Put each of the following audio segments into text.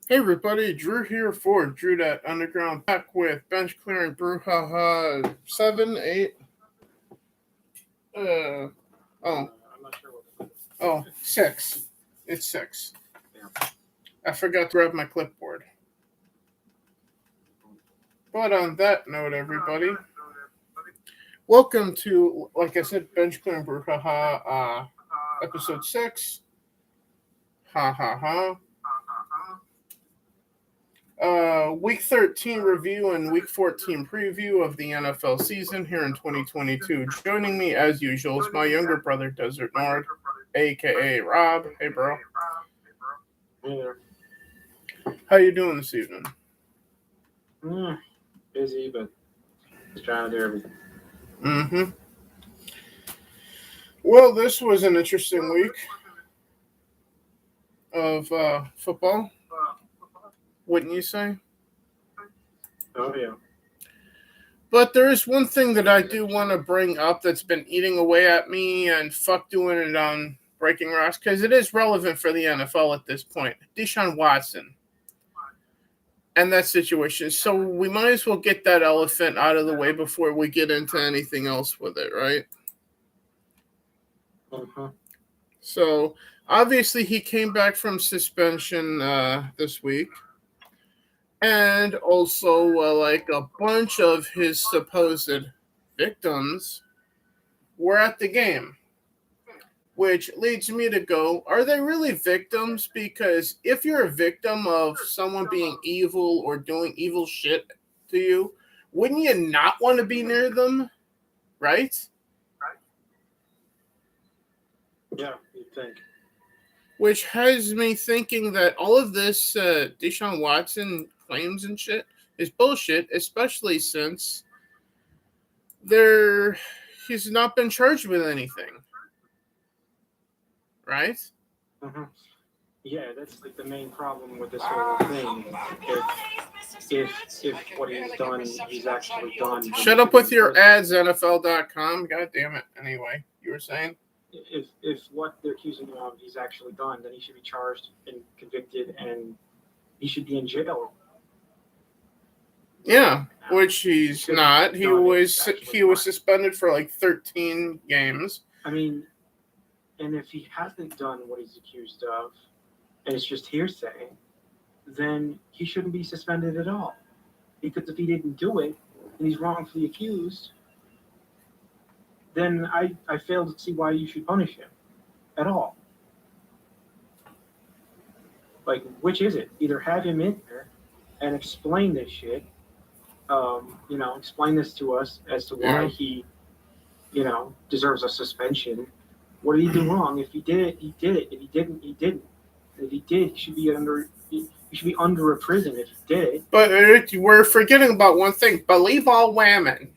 Hey everybody, Drew here for Drew That Underground, back with bench clearing Brouhaha 7, 8. Uh oh, I'm not sure what. oh, 6. It's 6. Yeah. I forgot to grab my clipboard. But on that note, everybody, welcome to, like I said, bench clearing Brouhaha, episode 6. Ha ha ha. Week 13 review and Week 14 preview of the NFL season here in 2022. Joining me, as usual, is my younger brother, Desert Nord, a.k.a. Rob. Hey, bro. Hey there. How you doing this evening? Busy, but just trying to do everything. Mm-hmm. Well, this was an interesting week of football, wouldn't you say? Oh, yeah. But there is one thing that I do want to bring up that's been eating away at me, and fuck doing it on Breaking Rocks, because it is relevant for the NFL at this point. Deshaun Watson and that situation. So we might as well get that elephant out of the way before we get into anything else with it, right? Mm-hmm. So obviously he came back from suspension this week. And also, like a bunch of his supposed victims were at the game. Which leads me to go, are they really victims? Because if you're a victim of someone being evil or doing evil shit to you, wouldn't you not want to be near them? Right? Yeah, you'd think. Which has me thinking that all of this Deshaun Watson claims and shit is bullshit, especially since he's not been charged with anything. Right? Mm-hmm. Yeah, that's like the main problem with this whole thing. If what he's done, he's actually done. Shut up with your ads, NFL.com. God damn it. Anyway, you were saying? If what they're accusing him of he's actually done, then he should be charged and convicted, and he should be in jail. Yeah, which he's not. He was suspended for like 13 games. I mean, and if he hasn't done what he's accused of, and it's just hearsay, then he shouldn't be suspended at all. Because if he didn't do it, and he's wrongfully accused, then I fail to see why you should punish him at all. Like, which is it? Either have him in there and explain this shit, explain this to us as to why he, deserves a suspension. What did he do wrong? If he did it, he did it. If he didn't, he didn't. If he did, he should be under a prison if he did it. But we're forgetting about one thing. Believe all women.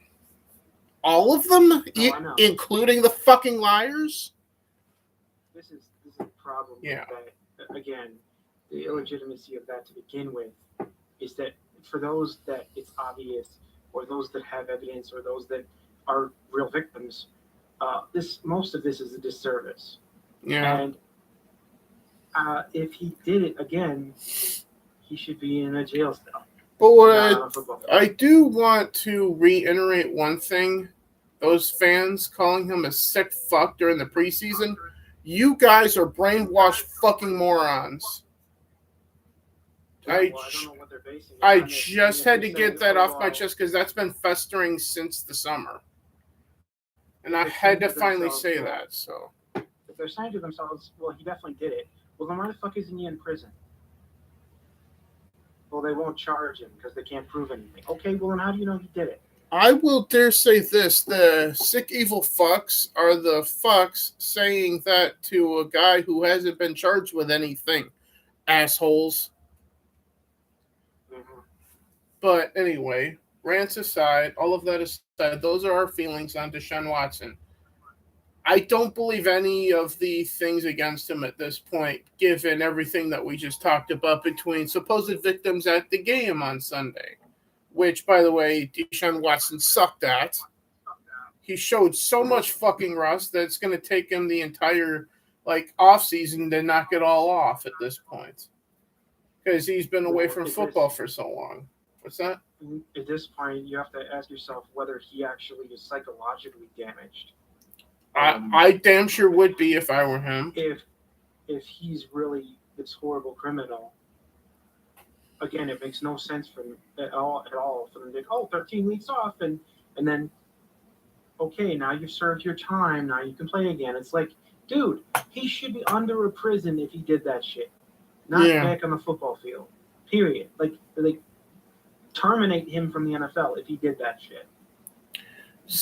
All of them? Including the fucking liars? This is the problem. Yeah. That, again, the illegitimacy of that to begin with is that for those that it's obvious, or those that have evidence, or those that are real victims, most of this is a disservice. Yeah. And if he did it again, he should be in a jail cell. But what I do want to reiterate one thing. Those fans calling him a sick fuck during the preseason, you guys are brainwashed fucking morons. I don't know what they're basing it I on. just had to get that off my chest because that's been festering since the summer. And I had to finally say that. So if they're saying to themselves, well, he definitely did it, well, then why the fuck isn't he in prison? Well, they won't charge him because they can't prove anything. Okay, well, then how do you know he did it? I will dare say this. The sick evil fucks are the fucks saying that to a guy who hasn't been charged with anything. Assholes. Mm-hmm. But anyway, rants aside, all of that aside, those are our feelings on Deshaun Watson. I don't believe any of the things against him at this point, given everything that we just talked about between supposed victims at the game on Sunday. Which, by the way, Deshaun Watson sucked at. He showed so much fucking rust that it's going to take him the entire offseason to knock it all off at this point. because he's been away Well, from football for so long. What's that? at this point, you have to ask yourself whether he actually is psychologically damaged. I damn sure would be if I were him. If he's really this horrible criminal, again, it makes no sense for him at all for them to 13 weeks off and then okay, now you've served your time, now you can play again. It's like, dude, he should be under a prison if he did that shit, not back on the football field. Period. Like terminate him from the NFL if he did that shit.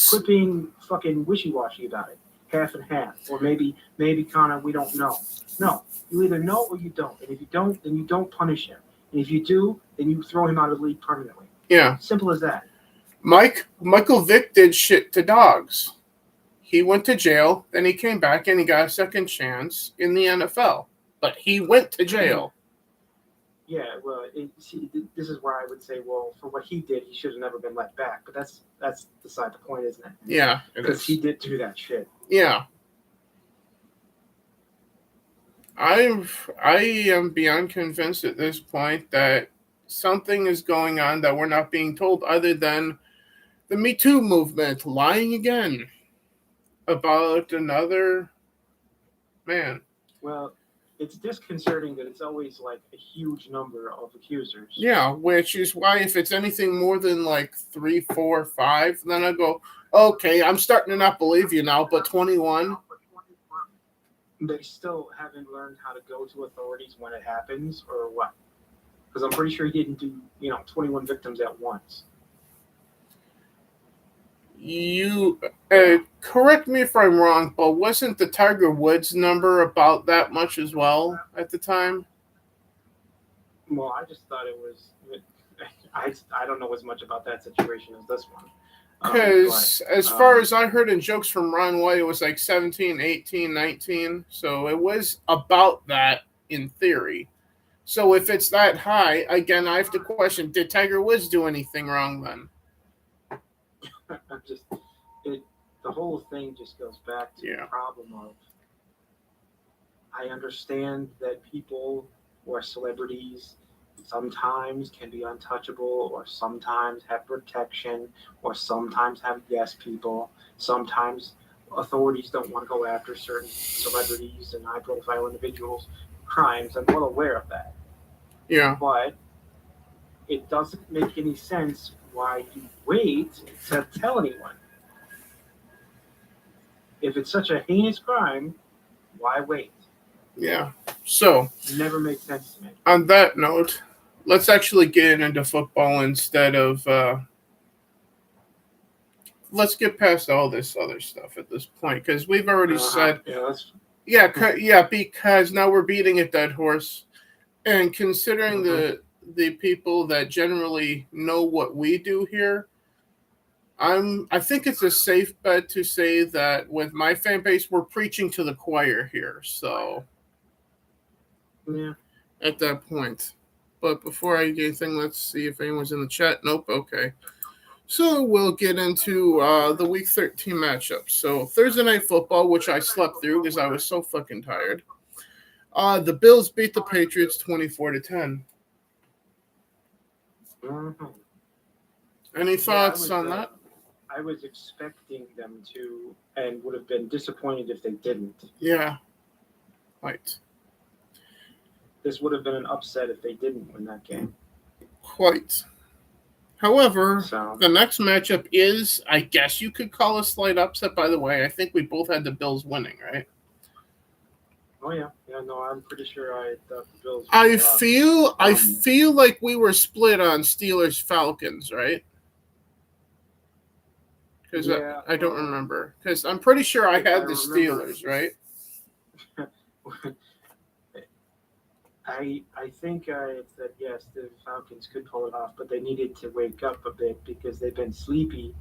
Quit being fucking wishy-washy about it. Half and half. Or maybe kind of we don't know. No. You either know or you don't. And if you don't, then you don't punish him. And if you do, then you throw him out of the league permanently. Yeah. Simple as that. Michael Vick did shit to dogs. He went to jail, then he came back and he got a second chance in the NFL. But he went to jail. Yeah, well, this is where I would say, well, for what he did, he should have never been let back. But that's beside the point, isn't it? Yeah, because he did do that shit. Yeah, I am beyond convinced at this point that something is going on that we're not being told, other than the Me Too movement lying again about another man. Well, it's disconcerting that it's always like a huge number of accusers. Yeah, which is why if it's anything more than like 3, 4, 5, then I go, okay, I'm starting to not believe you now, but 21? They still haven't learned how to go to authorities when it happens, or what? Because I'm pretty sure he didn't do, 21 victims at once. You correct me if I'm wrong, but wasn't the Tiger Woods number about that much as well at the time? Well, I just thought it was. I don't know as much about that situation as this one. Because as far as I heard in jokes from Ron White, it was like 17, 18, 19. So it was about that in theory. So if it's that high, again, I have to question, did Tiger Woods do anything wrong then? The whole thing just goes back to the problem of, I understand that people who are celebrities sometimes can be untouchable, or sometimes have protection, or sometimes have yes people. Sometimes authorities don't want to go after certain celebrities and high-profile individuals' crimes. I'm well aware of that. Yeah. But it doesn't make any sense why you wait to tell anyone. If it's such a heinous crime, why wait? Yeah. So it never makes sense to me. On that note, let's actually get into football instead of let's get past all this other stuff at this point, because we've already said because now we're beating a dead horse, and considering the people that generally know what we do here, I think it's a safe bet to say that with my fan base, we're preaching to the choir here. So yeah, at that point. But before I get anything, let's see if anyone's in the chat. Nope. Okay. So we'll get into the Week 13 matchups. So Thursday Night Football, which I slept through because I was so fucking tired. The Bills beat the Patriots 24-10. Mm-hmm. Any thoughts on that? I was expecting them to, and would have been disappointed if they didn't. Yeah. Right. This would have been an upset if they didn't win that game. Quite. However, the next matchup is, I guess you could call a slight upset, by the way. I think we both had the Bills winning, right? Oh, yeah. Yeah, no, I'm pretty sure I thought the Bills I feel like we were split on Steelers-Falcons, right? Because I don't remember. Because I'm pretty sure I had the Steelers, right? I think I said yes, the Falcons could pull it off, but they needed to wake up a bit because they've been sleepy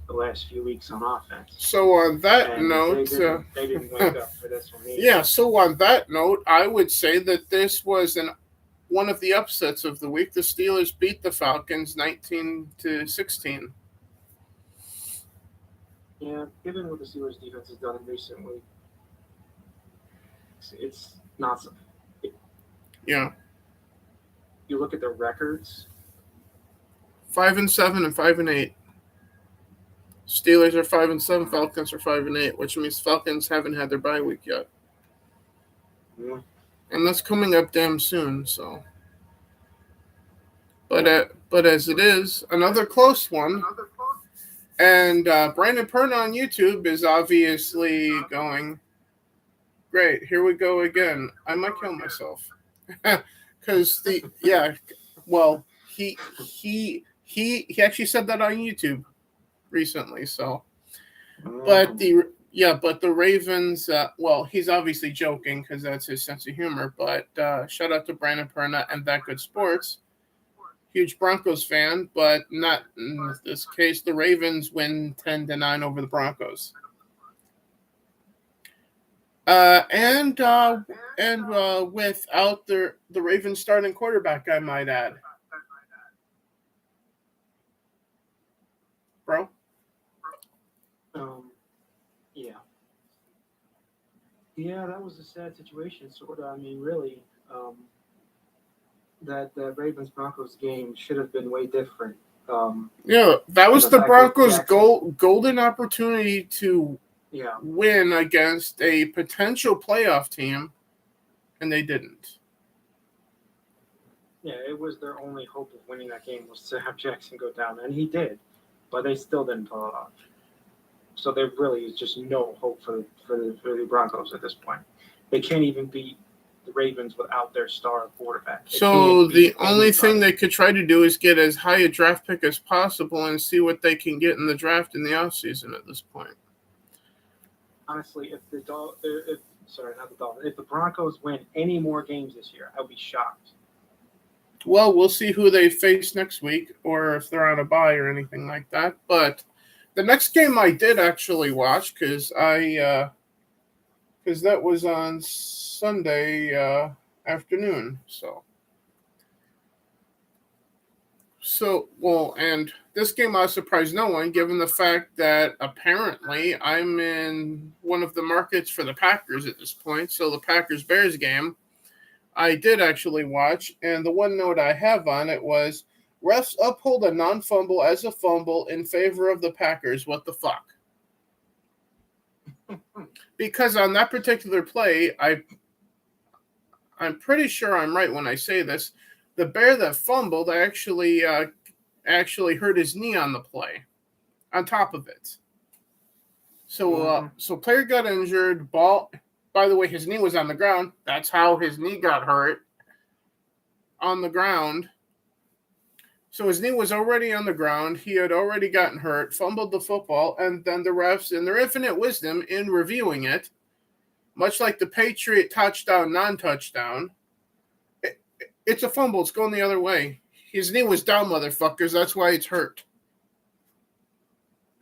the last few weeks on offense. So on that note, they didn't wake up for this one either. Yeah. So on that note, I would say that this was one of the upsets of the week. The Steelers beat the Falcons 19-16. Yeah, given what the Steelers defense has done recently, it's not something. Yeah. you look at the records. 5-7 and 5-8. Steelers are 5-7. Falcons are 5-8, which means Falcons haven't had their bye week yet, and that's coming up damn soon. So, but as it is, another close one. And Brandon Perna on YouTube is obviously going, great, here we go again. I might kill myself. Because he actually said that on YouTube recently. So, but the Ravens, he's obviously joking because that's his sense of humor. But shout out to Brandon Perna and That Good Sports. Huge Broncos fan, but not in this case. The Ravens win 10-9 over the Broncos. And without the Ravens starting quarterback, I might add. Bro? Yeah. Yeah, that was a sad situation, sort of. I mean, really, that the Ravens-Broncos game should have been way different. That was the Broncos' golden opportunity to win against a potential playoff team, and they didn't. Yeah, it was their only hope of winning that game was to have Jackson go down, and he did, but they still didn't pull it off. So there really is just no hope for the Broncos at this point. They can't even beat the Ravens without their star quarterback. So the only thing they could try to do is get as high a draft pick as possible and see what they can get in the draft in the offseason at this point. Honestly, if the Broncos win any more games this year, I'll be shocked. Well, we'll see who they face next week, or if they're on a bye or anything like that. But the next game I did actually watch because that was on Sunday afternoon. And this game I surprised no one, given the fact that apparently I'm in one of the markets for the Packers at this point. So the Packers-Bears game, I did actually watch, and the one note I have on it was, refs uphold a non-fumble as a fumble in favor of the Packers. What the fuck? Because on that particular play, I'm pretty sure I'm right when I say this. The Bear that fumbled actually hurt his knee on the play, on top of it. So player got injured. Ball. By the way, his knee was on the ground. That's how his knee got hurt, on the ground. So his knee was already on the ground. He had already gotten hurt, fumbled the football, and then the refs, in their infinite wisdom in reviewing it, much like the Patriot touchdown, non-touchdown, it's a fumble. It's going the other way. His knee was down, motherfuckers. That's why it's hurt.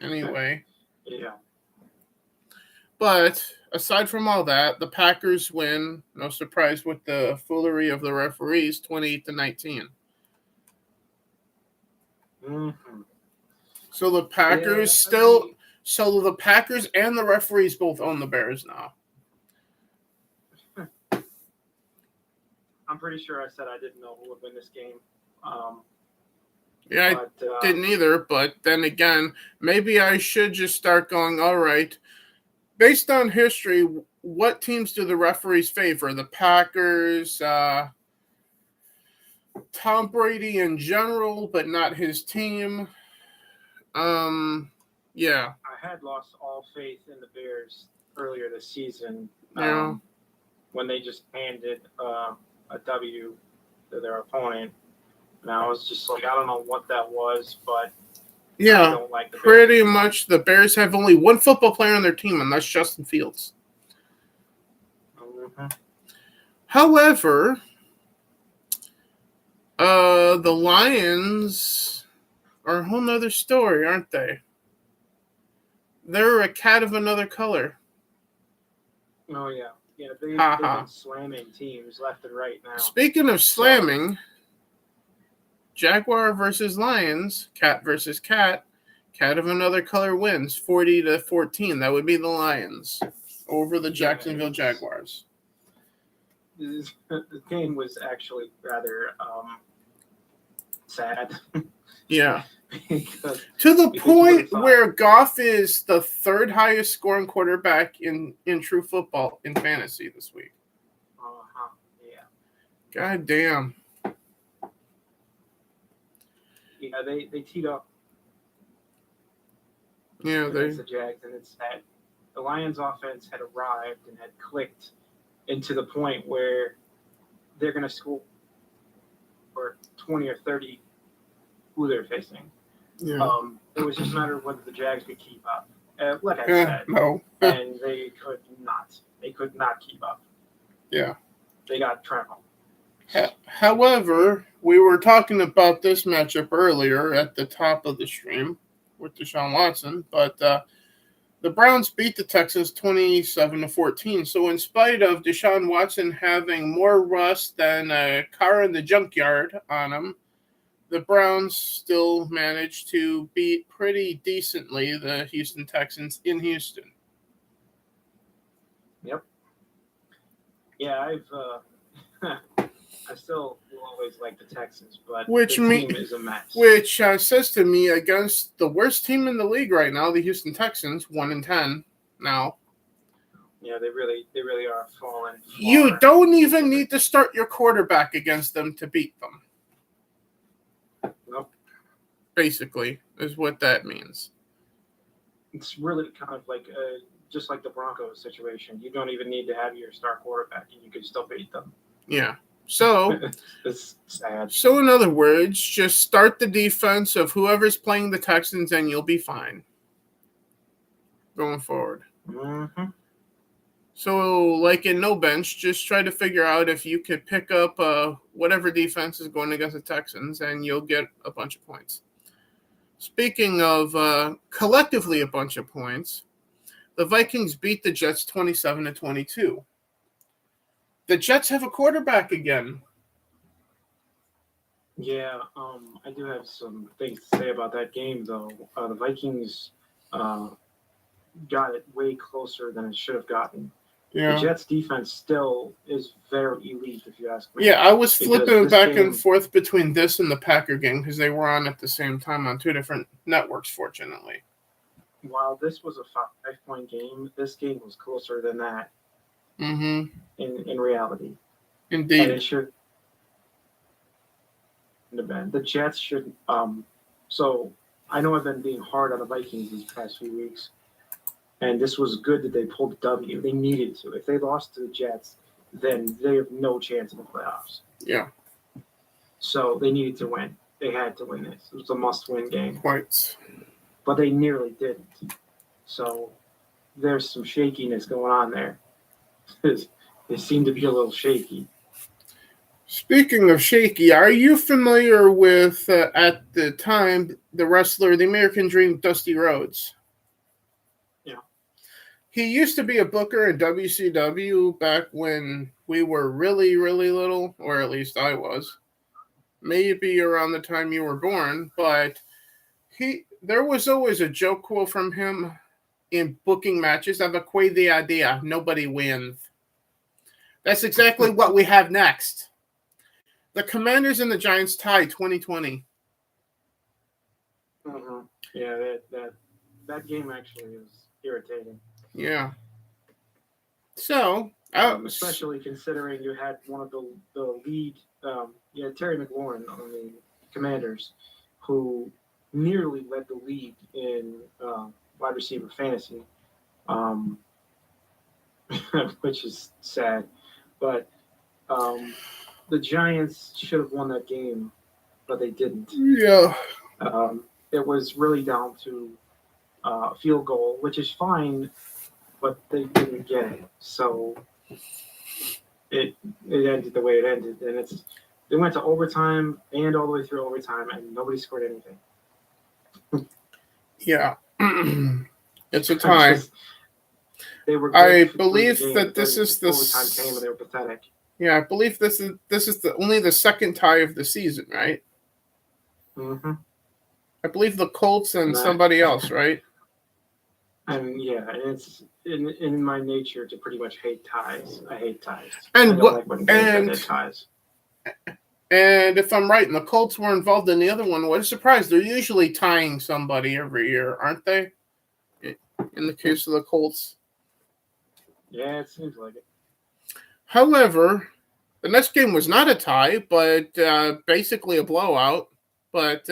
Anyway. Yeah. But aside from all that, the Packers win. No surprise with the foolery of the referees, 28-19. Mm-hmm. So the Packers so the Packers and the referees both own the Bears now. I'm pretty sure I said I didn't know who would win this game. I didn't either, but then again, maybe I should just start going, all right, based on history, what teams do the referees favor? The Packers, Tom Brady in general, but not his team. Yeah. I had lost all faith in the Bears earlier this season. When they just handed a W to their opponent. And I was just like, I don't know what that was, but I don't like the Bears. Pretty much the Bears have only one football player on their team, and that's Justin Fields. Mm-hmm. However, the Lions are a whole nother story, aren't they? They're a cat of another color. Oh, yeah. Yeah, they've been slamming teams left and right now. Speaking of slamming, Jaguar versus Lions, cat versus cat, cat of another color wins 40-14. That would be the Lions over the Jacksonville Jaguars. The game was actually rather sad. Yeah. because To the because you would have point thought, where Goff is the third highest scoring quarterback in true football in fantasy this week. yeah, God damn. yeah, they teed up Yeah, against the Jags, and it's that the Lions' offense had arrived and had clicked into the point where they're going to score for 20 or 30 who they're facing. yeah. It was just a matter of whether the Jags could keep up. Like I said, No. and they could not. They could not keep up. Yeah. They got trampled. However, we were talking about this matchup earlier at the top of the stream with Deshaun Watson, but the Browns beat the Texans 27-14. So in spite of Deshaun Watson having more rust than a car in the junkyard on him, the Browns still managed to beat pretty decently the Houston Texans in Houston. Yep. Yeah, I still will always like the Texans, but the team is a mess. Which says to me, against the worst team in the league right now, the Houston Texans, 1-10 now. Yeah, they really are falling. You don't even need to start your quarterback against them to beat them. Nope. Basically, is what that means. It's really kind of like just like the Broncos situation. You don't even need to have your star quarterback, and you can still beat them. Yeah. So it's sad. So in other words, just start the defense of whoever's playing the Texans, and you'll be fine going forward. Mm-hmm. So, like in no bench, just try to figure out if you could pick up whatever defense is going against the Texans, and you'll get a bunch of points. Speaking of collectively a bunch of points, the Vikings beat the Jets 27-22. The Jets have a quarterback again. Yeah, I do have some things to say about that game, though. The Vikings got it way closer than it should have gotten. Yeah. The Jets' defense still is very elite, if you ask me. Yeah, I was flipping back and forth between this and the Packer game because they were on at the same time on two different networks, fortunately. While this was a 5-point game, this game was closer than that. Mm-hmm. In reality. Indeed. And it should have been. The Jets should. So I know I've been being hard on the Vikings these past few weeks, and this was good that they pulled the W. They needed to. If they lost to the Jets, then they have no chance in the playoffs. Yeah. So they needed to win. They had to win this. It was a must-win game. Quite. But they nearly didn't. So there's some shakiness going on there. They seem to be a little shaky. Speaking of shaky, are you familiar with, at the time, the wrestler, the American Dream, Dusty Rhodes? Yeah. He used to be a booker in WCW back when we were really, really little, or at least I was. Maybe around the time you were born, but there was always a joke quote from him in booking matches of "Equate the idea, nobody wins." That's exactly what we have next. The Commanders and the Giants tied 2020. Mm-hmm. Yeah, that game actually is irritating. Yeah. So, especially considering you had one of the lead, you had Terry McLaurin on the Commanders, who nearly led the league in wide receiver fantasy, which is sad. But the Giants should have won that game, but they didn't. Yeah. It was really down to a field goal, which is fine, but they didn't get it. So it ended the way it ended. And they went to overtime and all the way through overtime, and nobody scored anything. Yeah. It's a tie. I believe that this is the overtime came and they were pathetic. Yeah, I believe this is only the second tie of the season, right? Mm-hmm. I believe the Colts and somebody else, right? And yeah, it's in my nature to pretty much hate ties. I hate ties. And I don't like when games have ties. And if I'm right, and the Colts were involved in the other one, what a surprise. They're usually tying somebody every year, aren't they? In the case of the Colts. Yeah, it seems like it. However, the next game was not a tie, but basically a blowout. But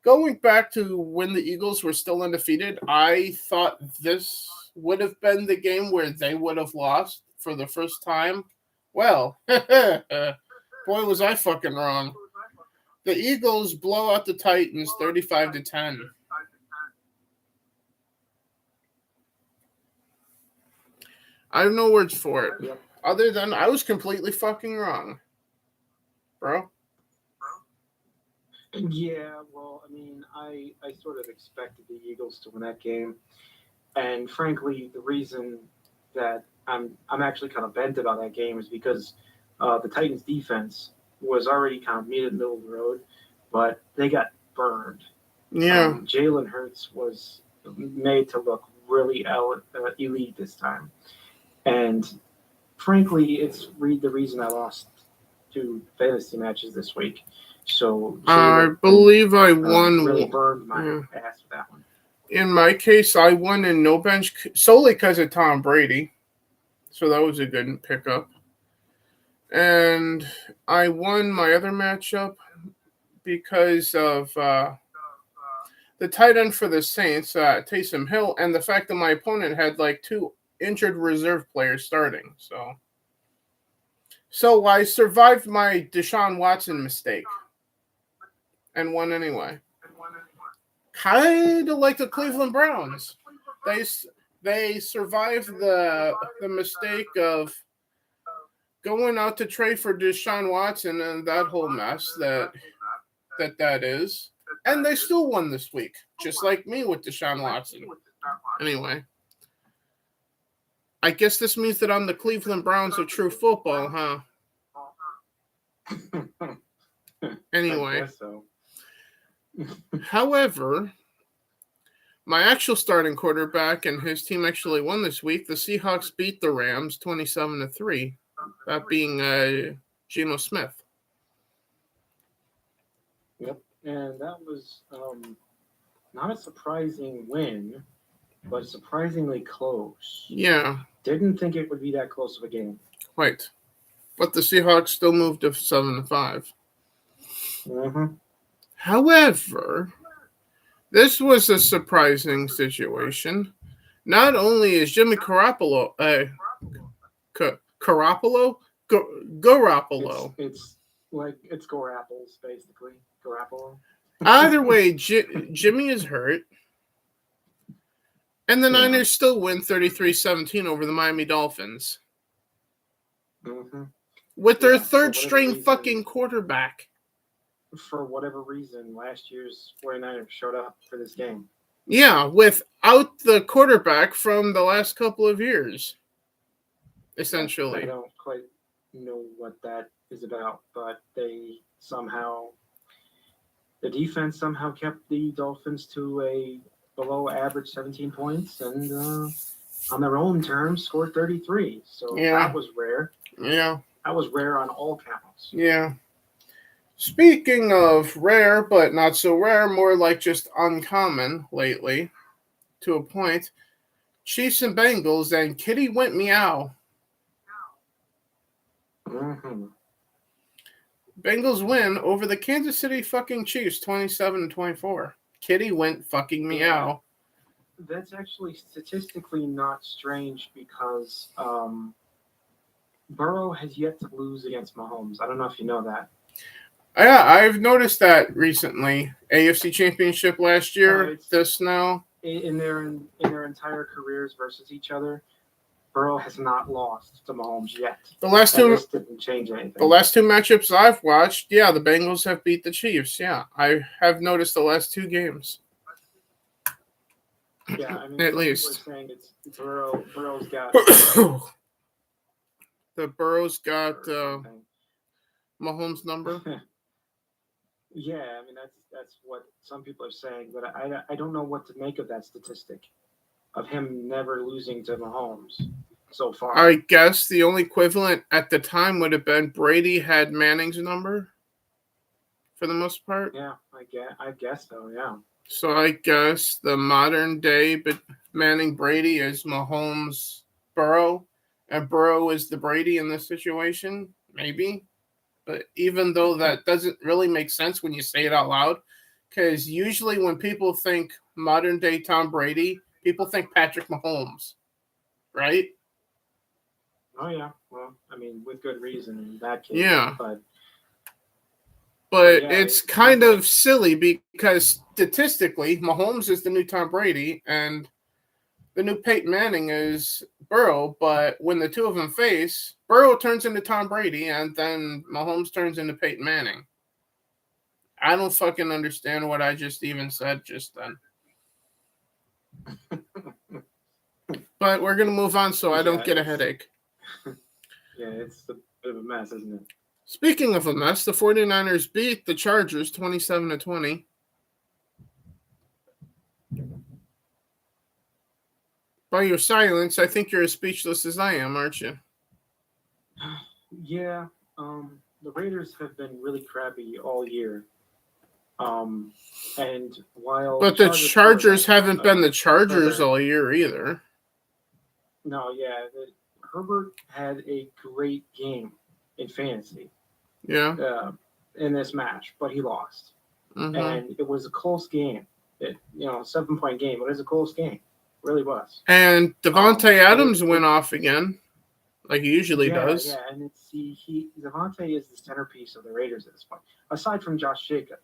going back to when the Eagles were still undefeated, I thought this would have been the game where they would have lost for the first time. Well, boy, was I fucking wrong. The Eagles blow out the Titans 35-10. I have no words for it. Other than I was completely fucking wrong. Bro? Yeah, well, I mean, I sort of expected the Eagles to win that game. And frankly, the reason that I'm actually kind of bent about that game is because the Titans defense was already kind of meet in the middle of the road, but they got burned. Yeah. Jalen Hurts was made to look really elite this time. And frankly, it's the reason I lost 2 fantasy matches this week. So I believe I won. Really burned my ass with that one. In my case, I won in no bench solely because of Tom Brady. So that was a good pickup. And I won my other matchup because of the tight end for the Saints, Taysom Hill, and the fact that my opponent had like 2 injured reserve players starting. So I survived my Deshaun Watson mistake and won anyway. Kind of like the Cleveland Browns. They survived the mistake of going out to trade for Deshaun Watson and that whole mess that is. And they still won this week, just like me with Deshaun Watson. Anyway. I guess this means that I'm the Cleveland Browns of true football, huh? Anyway. I guess so. However, my actual starting quarterback and his team actually won this week. The Seahawks beat the Rams 27-3. That being Geno Smith. Yep, and that was not a surprising win, but surprisingly close. Yeah. Didn't think it would be that close of a game. Right. But the Seahawks still moved to 7-5. Mm-hmm. However, this was a surprising situation. Not only is Jimmy Garoppolo, Garoppolo? It's like it's Garoppolo's basically. Garoppolo. Either way, Jimmy is hurt. And the Niners still win 33-17 over the Miami Dolphins. Mm-hmm. With their third-string fucking quarterback. For whatever reason, last year's 49ers showed up for this game. Yeah, without the quarterback from the last couple of years. Essentially. I don't quite know what that is about, but the defense somehow kept the Dolphins to a below average 17 points and on their own terms scored 33. So that was rare. Yeah. That was rare on all counts. Yeah. Speaking of rare, but not so rare, more like just uncommon lately, to a point, Chiefs and Bengals, and Kitty went meow. Mm-hmm. Bengals win over the Kansas City fucking Chiefs 27-24. Kitty went fucking meow. That's actually statistically not strange because Burrow has yet to lose against Mahomes. I don't know if you know that. Yeah, I've noticed that recently. AFC Championship last year, this now. In their entire careers versus each other, Burrow has not lost to Mahomes yet. This didn't change anything. The last 2 matchups I've watched, the Bengals have beat the Chiefs. Yeah, I have noticed the last 2 games. Yeah, I mean, at least. Saying it's Burrow's got. The Burrow's got Mahomes' number. Yeah, I mean that's what some people are saying, but I don't know what to make of that statistic of him never losing to Mahomes so far. I guess the only equivalent at the time would have been Brady had Manning's number. for the most part. Yeah, I guess so. Yeah. So I guess the modern day Manning Brady is Mahomes Burrow, and Burrow is the Brady in this situation, maybe. But even though that doesn't really make sense when you say it out loud, because usually when people think modern day Tom Brady, people think Patrick Mahomes, right? Oh yeah. Well, I mean, with good reason in that case. Yeah. But But yeah, it's it kind seems like of silly because statistically, Mahomes is the new Tom Brady and the new Peyton Manning is Burrow. But when the two of them face, Burrow turns into Tom Brady and then Mahomes turns into Peyton Manning. I don't fucking understand what I just even said just then. But we're going to move on so I don't get a headache. Yeah, it's a bit of a mess, isn't it? Speaking of a mess, the 49ers beat the Chargers 27-20. By your silence, I think you're as speechless as I am, aren't you? Yeah, the Raiders have been really crappy all year. And while But the Chargers haven't been the Chargers all year either. No, yeah, Herbert had a great game in fantasy. Yeah. In this match, but he lost, and it was a close game. 7-point game, but it was a close game. It really was. And Devontae Adams went off again, like he usually does. Yeah, and Devontae is the centerpiece of the Raiders at this point. Aside from Josh Jacobs,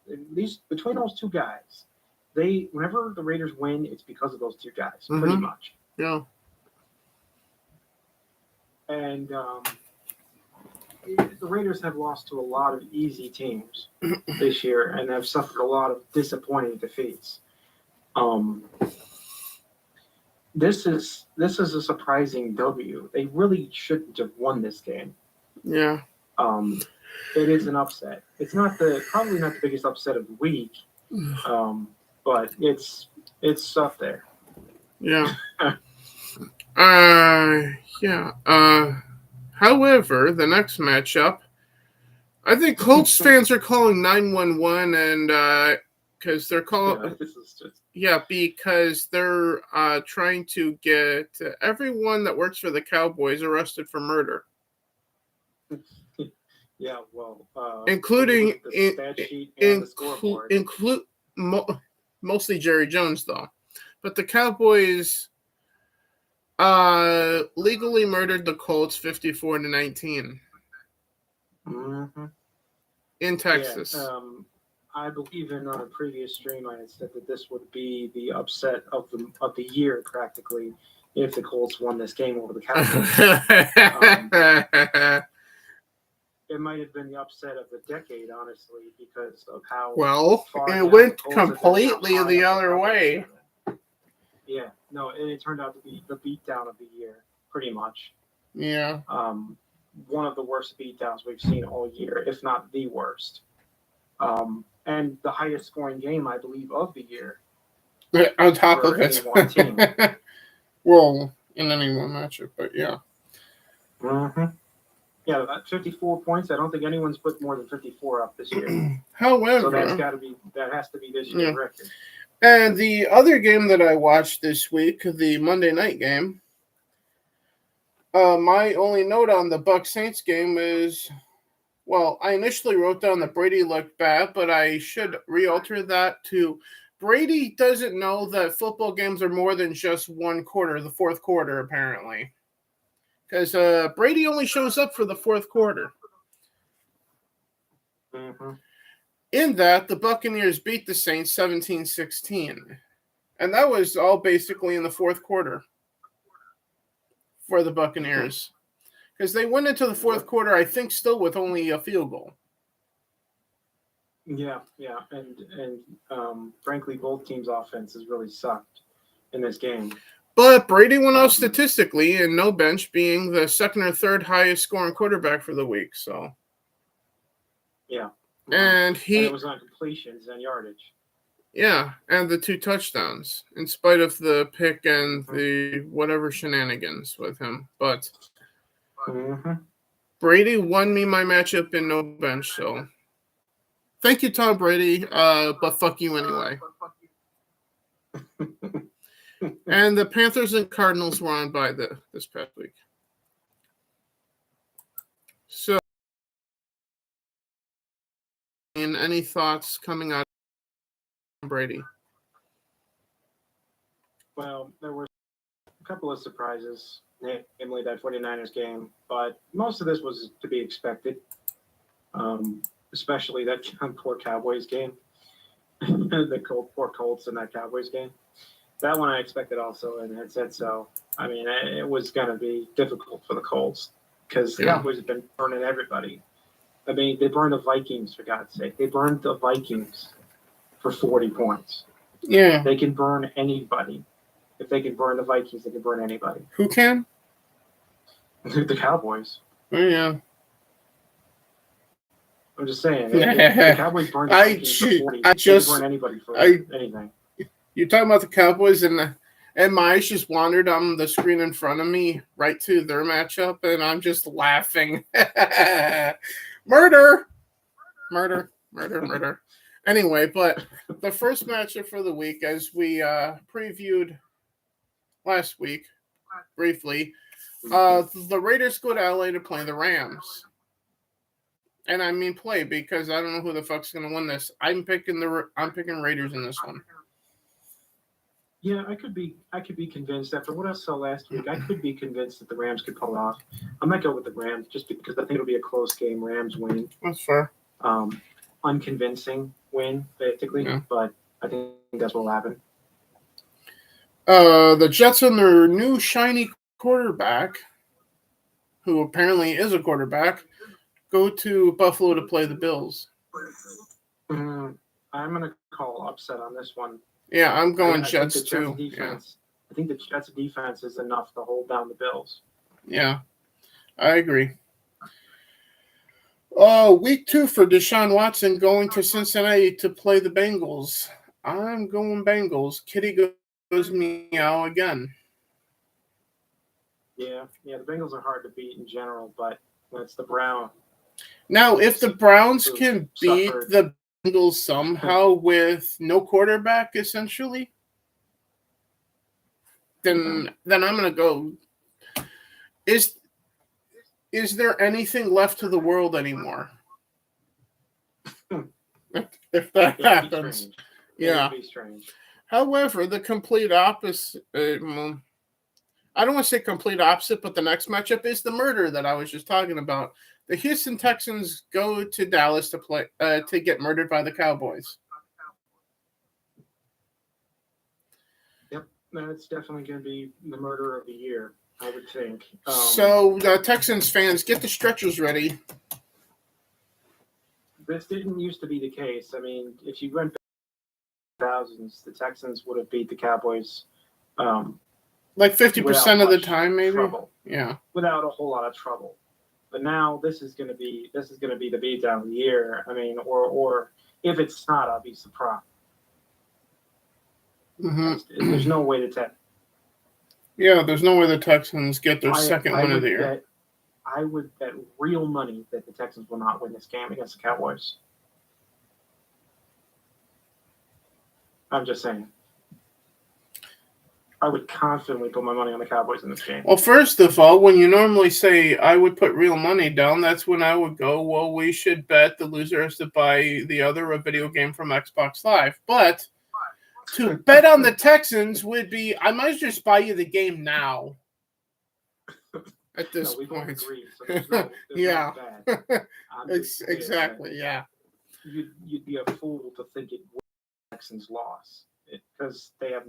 between those two guys, whenever the Raiders win, it's because of those two guys, pretty much. Yeah. And the Raiders have lost to a lot of easy teams this year and have suffered a lot of disappointing defeats. This is a surprising W. They really shouldn't have won this game. Yeah. It is an upset. It's probably not the biggest upset of the week, but it's up there. Yeah. Yeah. However, the next matchup, I think Colts fans are calling 911 and because they're calling. Yeah, because they're trying to get everyone that works for the Cowboys arrested for murder. Yeah, well, including the stat sheet and the scoreboard. Mostly Jerry Jones though, but the Cowboys legally murdered the Colts 54-19 in Texas. Yeah, I believe in a previous stream I had said that this would be the upset of the year practically if the Colts won this game over the Cowboys. It might have been the upset of the decade, honestly, because of how it went completely the other way. Yeah, no, and it turned out to be the beatdown of the year, pretty much. Yeah. One of the worst beatdowns we've seen all year, if not the worst. And the highest scoring game, I believe, of the year. On top of it. Any one team. Well, in any one matchup, but yeah. Yeah, that 54 points. I don't think anyone's put more than 54 up this year. However, so that has to be this year's record. And the other game that I watched this week, the Monday night game, my only note on the Bucs Saints game is, well, I initially wrote down that Brady looked bad, but I should realter that to Brady doesn't know that football games are more than just one quarter, the fourth quarter, apparently. Because Brady only shows up for the fourth quarter. In that, the Buccaneers beat the Saints 17-16. And that was all basically in the fourth quarter for the Buccaneers. Because they went into the fourth quarter, I think, still with only a field goal. Yeah. And frankly, both teams' offenses really sucked in this game. But Brady went out statistically, and no bench being the second or third highest scoring quarterback for the week. So, yeah, and it was on completions and yardage. Yeah, and the 2 touchdowns, in spite of the pick and the whatever shenanigans with him. But Brady won me my matchup in no bench. So, Thank you, Tom Brady, but fuck you anyway. And the Panthers and Cardinals were on by this past week. So, any thoughts coming out of Brady? Well, there were a couple of surprises, namely that 49ers game, but most of this was to be expected, especially that poor Cowboys game, the poor Colts in that Cowboys game. That one I expected also, and had said so. I mean, it was going to be difficult for the Colts because the Cowboys have been burning everybody. I mean, they burned the Vikings, for God's sake. They burned the Vikings for 40 points. Yeah. They can burn anybody. If they can burn the Vikings, they can burn anybody. Who can? The Cowboys. Oh, yeah. I'm just saying. The Cowboys burned the Vikings for 40. They can burn anybody for anything. You're talking about the Cowboys, and my eyes just wandered on the screen in front of me right to their matchup, and I'm just laughing. Murder. Anyway, but the first matchup for the week, as we previewed last week briefly, the Raiders go to LA to play the Rams. And I mean play because I don't know who the fuck's going to win this. I'm picking Raiders in this one. Yeah, I could be convinced after what I saw last week. I could be convinced that the Rams could pull it off. I might go with the Rams just because I think it'll be a close game. Rams win. That's fair. Unconvincing win, basically, but I think that's what will happen. The Jets and their new shiny quarterback, who apparently is a quarterback, go to Buffalo to play the Bills. I'm going to call upset on this one. Yeah, I'm going Jets too. I think the Jets' defense is enough to hold down the Bills. Yeah, I agree. Week 2 for Deshaun Watson going to Cincinnati to play the Bengals. I'm going Bengals. Kitty goes meow again. Yeah, the Bengals are hard to beat in general, but when it's the Browns. Now, if the Browns can beat the Bengals somehow with no quarterback, essentially, then I'm going to go. Is there anything left to the world anymore? If that happens. Yeah. It would be strange. However, the complete opposite, I don't want to say complete opposite, but the next matchup is the murder that I was just talking about. The Houston Texans go to Dallas to play to get murdered by the Cowboys. Yep, that's definitely going to be the murder of the year, I would think. So the Texans fans, get the stretchers ready. This didn't used to be the case. I mean, if you went back to the thousands, the Texans would have beat the Cowboys. Like 50% of the time, maybe. Trouble. Yeah. Without a whole lot of trouble. But now this is going to be the beatdown of the year. I mean, or if it's not, I'll be surprised. Mm-hmm. There's no way to tell. Yeah, there's no way the Texans get their second win of the year. I would bet real money that the Texans will not win this game against the Cowboys. I'm just saying. I would confidently put my money on the Cowboys in this game. Well, first of all, when you normally say I would put real money down, that's when I would go, well, we should bet the loser has to buy the other a video game from Xbox Live. But to bet on the Texans would be, I might just buy you the game now. At this we point. both agree, so there's yeah. no bad. Exactly, yeah. You'd be a fool to think it was the Texans' loss because they have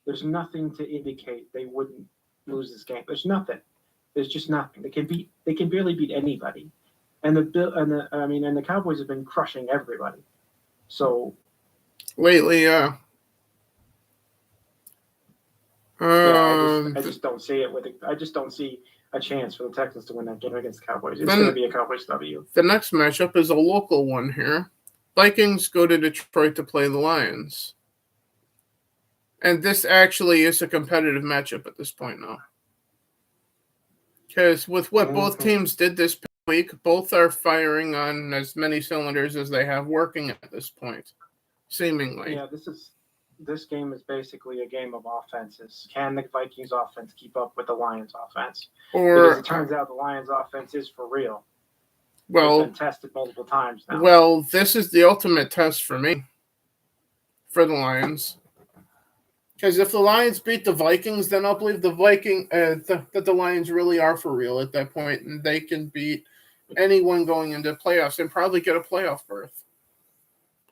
there's nothing to indicate they wouldn't lose this game. There's nothing. There's just nothing. They can barely beat anybody. And the Cowboys have been crushing everybody. So lately, yeah. I just don't see it I just don't see a chance for the Texans to win that game against the Cowboys. It's going to be a Cowboys W. The next matchup is a local one here. Vikings go to Detroit to play the Lions. And this actually is a competitive matchup at this point now. Because with what both teams did this week. Both are firing on as many cylinders as they have working at this point, seemingly. Yeah, this game is basically a game of offenses. Can the Vikings offense keep up with the Lions offense? Because it turns out the Lions offense is for real. Well, it's been tested multiple times now. Well, this is the ultimate test for me, for the Lions. Because if the Lions beat the Vikings, then I'll believe that the Lions really are for real at that point, and they can beat anyone going into playoffs and probably get a playoff berth,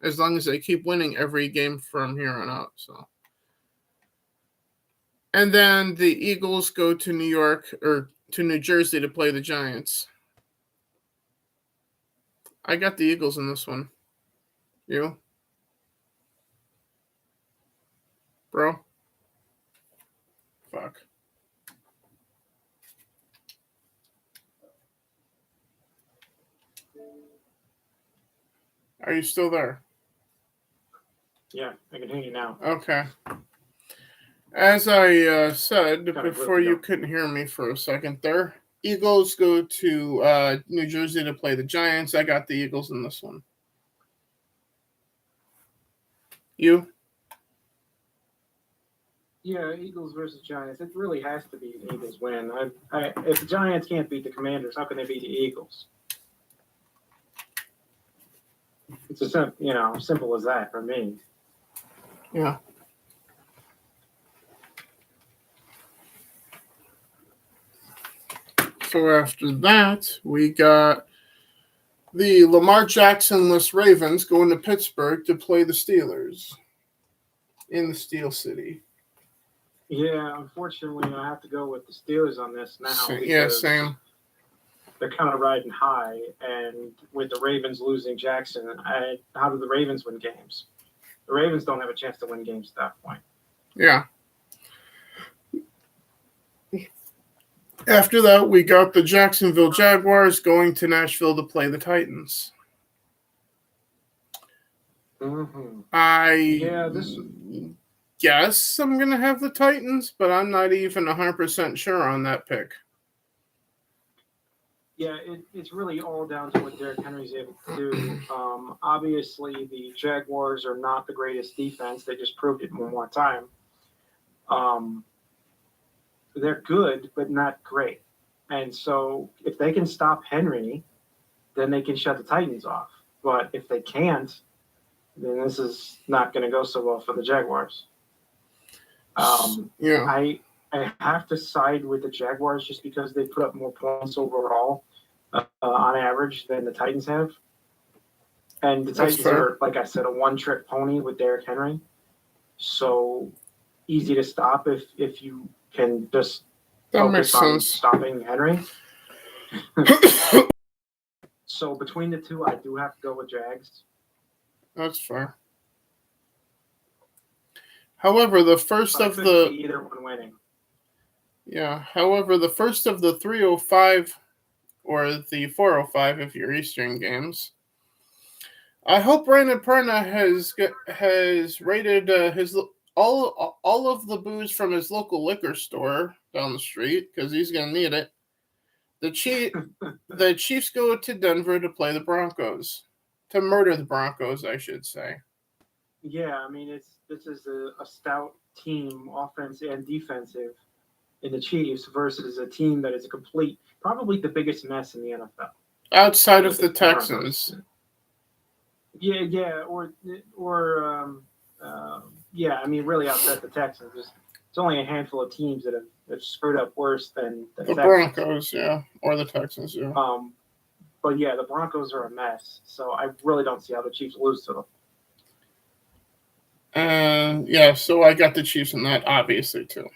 as long as they keep winning every game from here on out. So, and then the Eagles go to New York or to New Jersey to play the Giants. I got the Eagles in this one. You, bro? Fuck. Are you still there? Yeah, I can hear you now. Okay. As I said before, you couldn't hear me for a second there. Eagles go to New Jersey to play the Giants. I got the Eagles in this one. You? Yeah, Eagles versus Giants. It really has to be the Eagles win. If the Giants can't beat the Commanders, how can they beat the Eagles? It's as simple as that for me. Yeah. So after that, we got the Lamar Jackson-less Ravens going to Pittsburgh to play the Steelers in the Steel City. Yeah, unfortunately, I have to go with the Steelers on this now. Yeah, same. They're kind of riding high, and with the Ravens losing Jackson, how do the Ravens win games? The Ravens don't have a chance to win games at that point. Yeah. After that, we got the Jacksonville Jaguars going to Nashville to play the Titans. Mm-hmm. Guess I'm going to have the Titans, but I'm not even 100% sure on that pick. Yeah, it's really all down to what Derrick Henry's able to do. Obviously, the Jaguars are not the greatest defense. They just proved it one more time. They're good, but not great. And so if they can stop Henry, then they can shut the Titans off. But if they can't, then this is not going to go so well for the Jaguars. Yeah. I have to side with the Jaguars just because they put up more points overall on average than the Titans have. And the Titans are, like I said, a one-trick pony with Derrick Henry. So easy to stop if you can just focus on stopping Henry. So between the two, I do have to go with Jags. That's fair. However, the first of the either one winning. Yeah. However, the first of the 305 or the 405 if you're Eastern games. I hope Brandon Perna has rated his all of the booze from his local liquor store down the street because he's gonna need it. The Chiefs go to Denver to play the Broncos, to murder the Broncos, I should say. Yeah, I mean this is a stout team, offense and defensive, in the Chiefs versus a team that is probably the biggest mess in the NFL. Outside of the Texans. Yeah, I mean, really outside the Texans. It's only a handful of teams that have screwed up worse than the Texans. Broncos, yeah, or the Texans, yeah. But yeah, the Broncos are a mess, so I really don't see how the Chiefs lose to them. And yeah, so I got the Chiefs in that, obviously, too.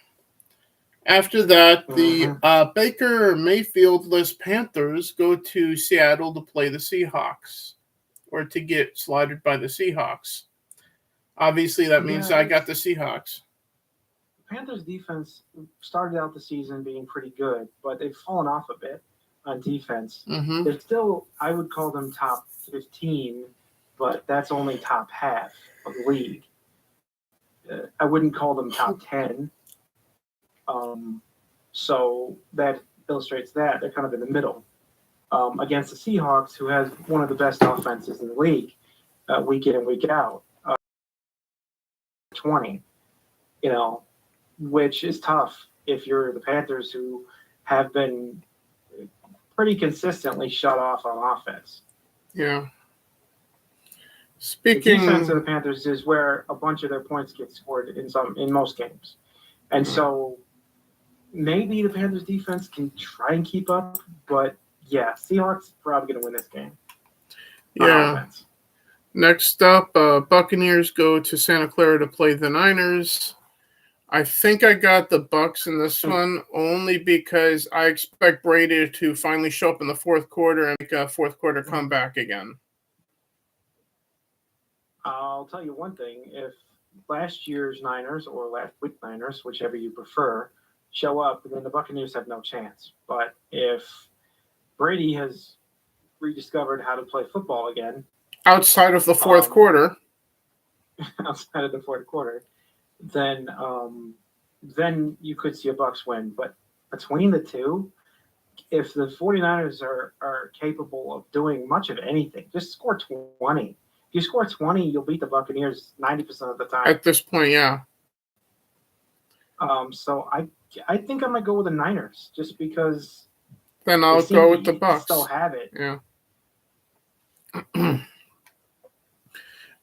After that, the Baker Mayfield-less Panthers go to Seattle to play the Seahawks, or to get slaughtered by the Seahawks. Obviously, that means I got the Seahawks. Panthers defense started out the season being pretty good, but they've fallen off a bit on defense. Mm-hmm. They're still, I would call them top 15, but that's only top half of the league. I wouldn't call them top 10. So that illustrates that. They're kind of in the middle. against the Seahawks, who has one of the best offenses in the league, week in and week out. 20, which is tough if you're the Panthers, who have been pretty consistently shut off on offense. Yeah. The defense of the Panthers is where a bunch of their points get scored in most games. And so maybe the Panthers defense can try and keep up, but yeah, Seahawks probably going to win this game. Yeah. Next up, Buccaneers go to Santa Clara to play the Niners. I think I got the Bucs in this one only because I expect Brady to finally show up in the fourth quarter and make a fourth quarter comeback again. I'll tell you one thing. If last year's Niners or last week's Niners, whichever you prefer, show up, then the Buccaneers have no chance. But if Brady has rediscovered how to play football again, outside of the fourth quarter, then you could see a Bucs win. But between the two, if the 49ers are capable of doing much of anything, just score 20. If you score 20, you'll beat the Buccaneers 90% of the time. At this point, yeah. So I think I might go with the Niners just because. Then I'll go with the Bucs. Still have it. Yeah.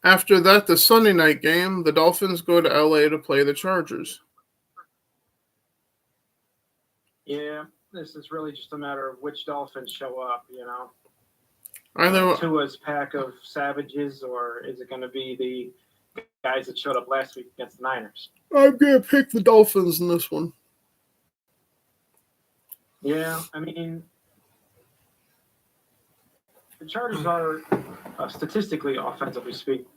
After that, the Sunday night game, the Dolphins go to LA to play the Chargers. Yeah, this is really just a matter of which Dolphins show up, Either Tua's pack of savages, or is it going to be the guys that showed up last week against the Niners? I'm going to pick the Dolphins in this one. Yeah, I mean, the Chargers are statistically, offensively speaking,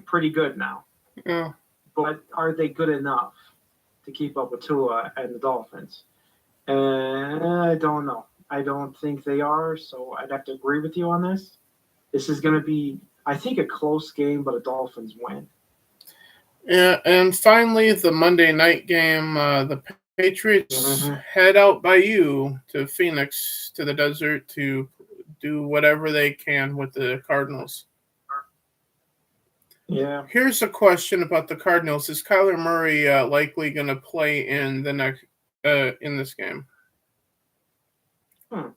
pretty good now. Yeah. But are they good enough to keep up with Tua and the Dolphins? I don't know. I don't think they are, so I'd have to agree with you on this. This is going to be, I think, a close game, but a Dolphins win. Yeah, and finally, the Monday night game, the Patriots head out by you to Phoenix, to the desert, to do whatever they can with the Cardinals. Yeah. Here's a question about the Cardinals: is Kyler Murray likely going to play in the next in this game? Not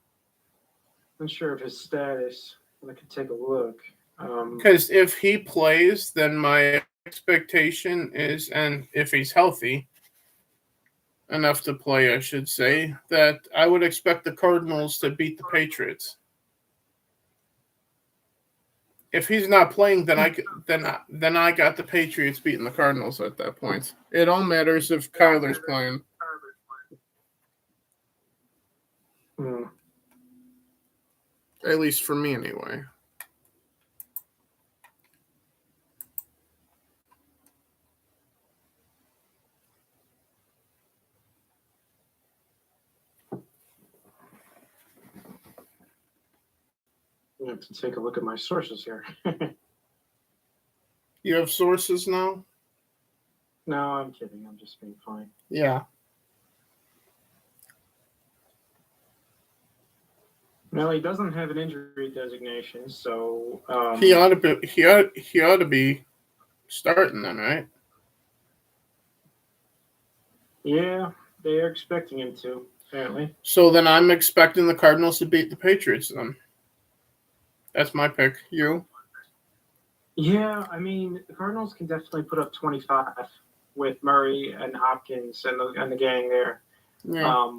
sure of his status. I could take a look. Because if he plays, then my expectation is, and if he's healthy enough to play, I should say, that I would expect the Cardinals to beat the Patriots. If he's not playing, then I got the Patriots beating the Cardinals at that point. It all matters if Kyler's playing. At least for me, anyway. I have to take a look at my sources here. You have sources now? No, I'm kidding. I'm just being funny. Yeah. No, he doesn't have an injury designation, so he ought to be starting then, right? Yeah, they are expecting him to, apparently. So then I'm expecting the Cardinals to beat the Patriots then. That's my pick. You? Yeah, I mean, the Cardinals can definitely put up 25 with Murray and Hopkins and the gang there. Yeah.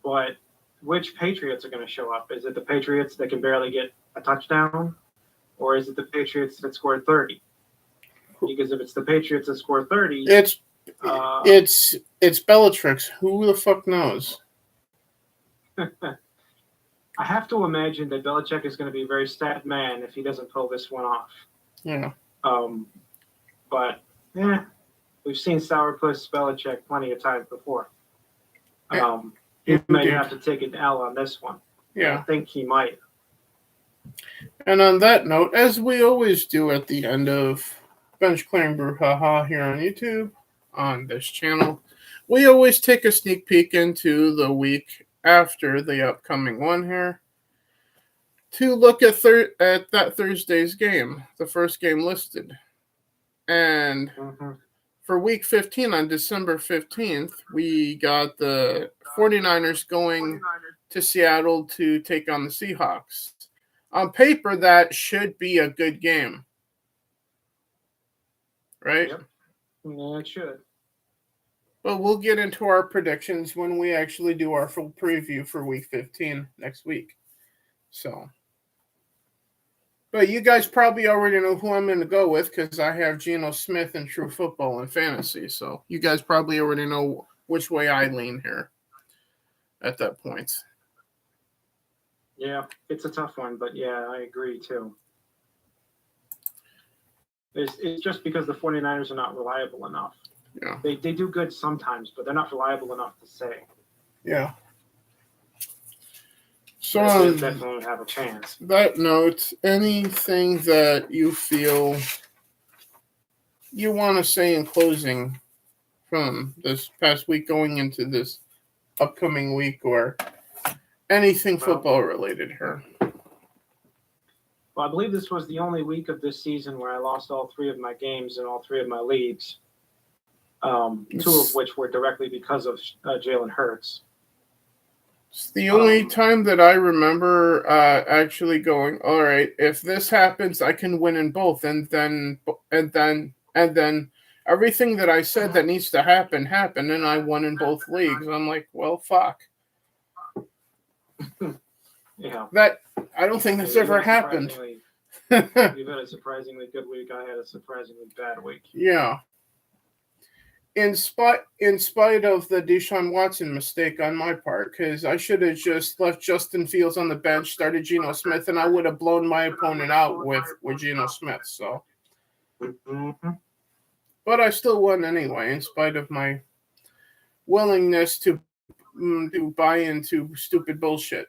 But which Patriots are going to show up? Is it the Patriots that can barely get a touchdown, or is it the Patriots that scored 30? Because if it's the Patriots that scored 30, it's Bellatrix. Who the fuck knows? I have to imagine that Belichick is going to be a very stat man if he doesn't pull this one off. Yeah. But we've seen Sourpuss Belichick plenty of times before. He may have to take an L on this one. Yeah. I think he might. And on that note, as we always do at the end of Bench Clearing Brouhaha here on YouTube, on this channel, we always take a sneak peek into the week after the upcoming one here to look at that Thursday's game, the first game listed. And for week 15 on December 15th, we got the 49ers going to Seattle to take on the Seahawks. On paper, that should be a good game. Right? Yep. Yeah, it should. But we'll get into our predictions when we actually do our full preview for week 15 next week. So, but you guys probably already know who I'm going to go with because I have Geno Smith in True Football and Fantasy. So you guys probably already know which way I lean here at that point. Yeah, it's a tough one, but yeah, I agree too. It's just because the 49ers are not reliable enough. Yeah. They do good sometimes, but they're not reliable enough to say. Yeah. So they definitely have a chance. That note, anything that you feel you want to say in closing from this past week going into this upcoming week or anything football related here? Well, I believe this was the only week of this season where I lost all 3 of my games in all 3 of my leagues. 2 of which were directly because of Jalen Hurts. It's the only time that I remember actually going, all right, if this happens, I can win in both, and then everything that I said that needs to happen happened, and I won in both leagues. I'm like, well, fuck. Yeah. That I don't think that's ever happened. You've had a surprisingly good week. I had a surprisingly bad week. Yeah. In spite of the Deshaun Watson mistake on my part, because I should have just left Justin Fields on the bench, started Geno Smith, and I would have blown my opponent out with Geno Smith. So, but I still won anyway, in spite of my willingness to buy into stupid bullshit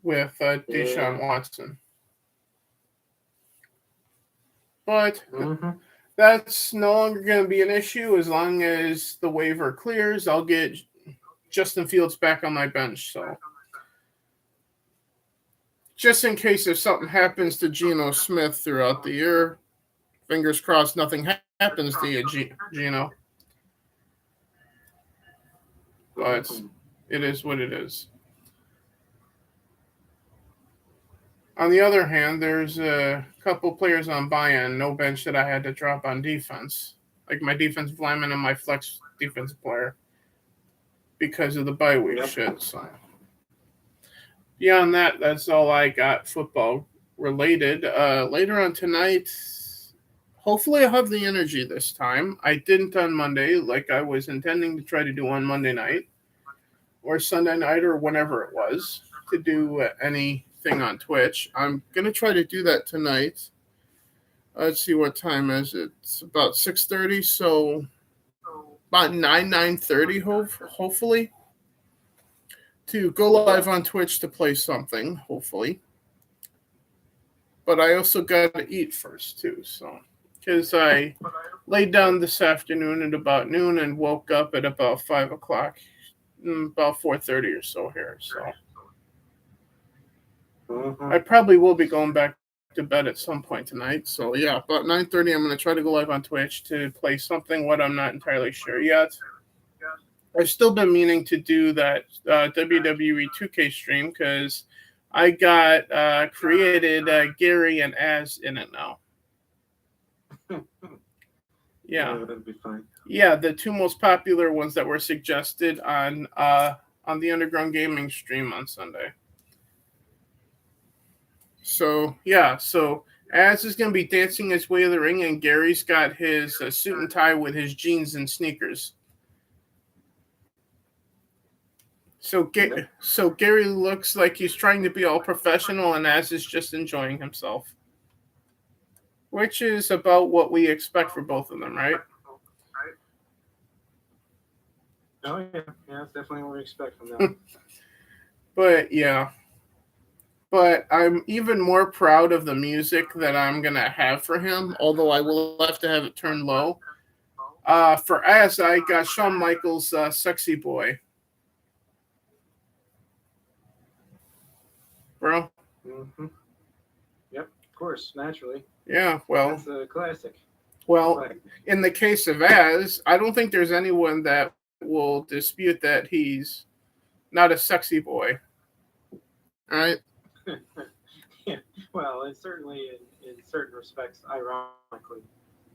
with Deshaun Watson. But that's no longer going to be an issue as long as the waiver clears. I'll get Justin Fields back on my bench. So, just in case if something happens to Geno Smith throughout the year, fingers crossed nothing happens to you, Geno. But it is what it is. On the other hand, there's a couple players on buy-in, no bench that I had to drop on defense, like my defensive lineman and my flex defensive player, because of the bye week shit. So beyond that, that's all I got football related. Later on tonight, hopefully I'll have the energy this time. I didn't on Monday, like I was intending to try to do on Monday night or Sunday night or whenever it was, to do anything on Twitch. I'm going to try to do that tonight. Let's see what time is it. It's about 6:30, so about 9:30 hopefully, to go live on Twitch to play something, hopefully. But I also got to eat first, too, so, because I laid down this afternoon at about noon and woke up at about 5 o'clock, about 4:30 or so here, so. I probably will be going back to bed at some point tonight. So, yeah, about 9:30, I'm going to try to go live on Twitch to play something, what I'm not entirely sure yet. I've still been meaning to do that WWE 2K stream because I got created Gary and Az in it now. Yeah, that'd be fine. Yeah, the 2 most popular ones that were suggested on the Underground Gaming stream on Sunday. So, yeah, so Az is going to be dancing his way to the ring, and Gary's got his suit and tie with his jeans and sneakers. So Gary looks like he's trying to be all professional, and Az is just enjoying himself. Which is about what we expect for both of them, right? Oh, yeah. Yeah, that's definitely what we expect from them. But, yeah. But I'm even more proud of the music that I'm going to have for him, although I will have to have it turned low. For Az, I got Shawn Michaels' Sexy Boy. Mm-hmm. Yep, of course, naturally. Yeah, well, That's a classic. well, But in the case of Az, I don't think there's anyone that will dispute that he's not a sexy boy. All right. yeah, well, it's certainly in certain respects, ironically,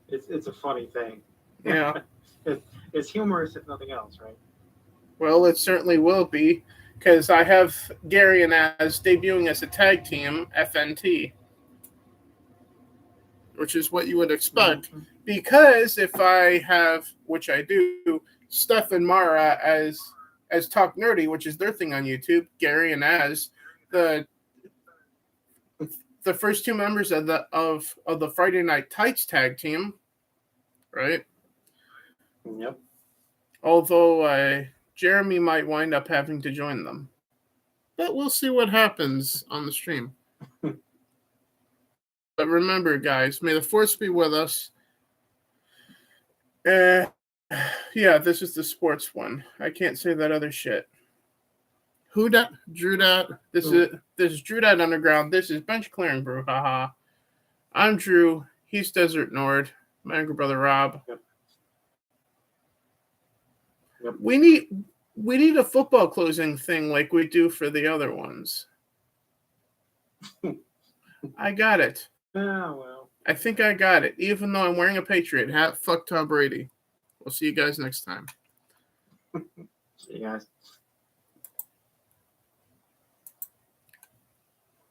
it's a funny thing. Yeah. It's humorous if nothing else, right? Well, it certainly will be, because I have Gary and Az debuting as a tag team, FNT, which is what you would expect. Mm-hmm. Because if I have, which I do, Steph and Mara as Talk Nerdy, which is their thing on YouTube, Gary and Az, the the first two members of the Friday Night Tights tag team, right? Yep. Although Jeremy might wind up having to join them, but we'll see what happens on the stream. But remember, guys, may the force be with us. Uh, yeah, this is the sports one. I can't say that other shit. Who dat? Drew dat? This is Drew dat Underground. This is Bench Clearing Brouhaha. I'm Drew. He's Desert Nord. My younger brother Rob. Yep. Yep. We need a football closing thing like we do for the other ones. I got it. Ah, well. I think I got it. Even though I'm wearing a Patriot hat, fuck Tom Brady. We'll see you guys next time. See you guys.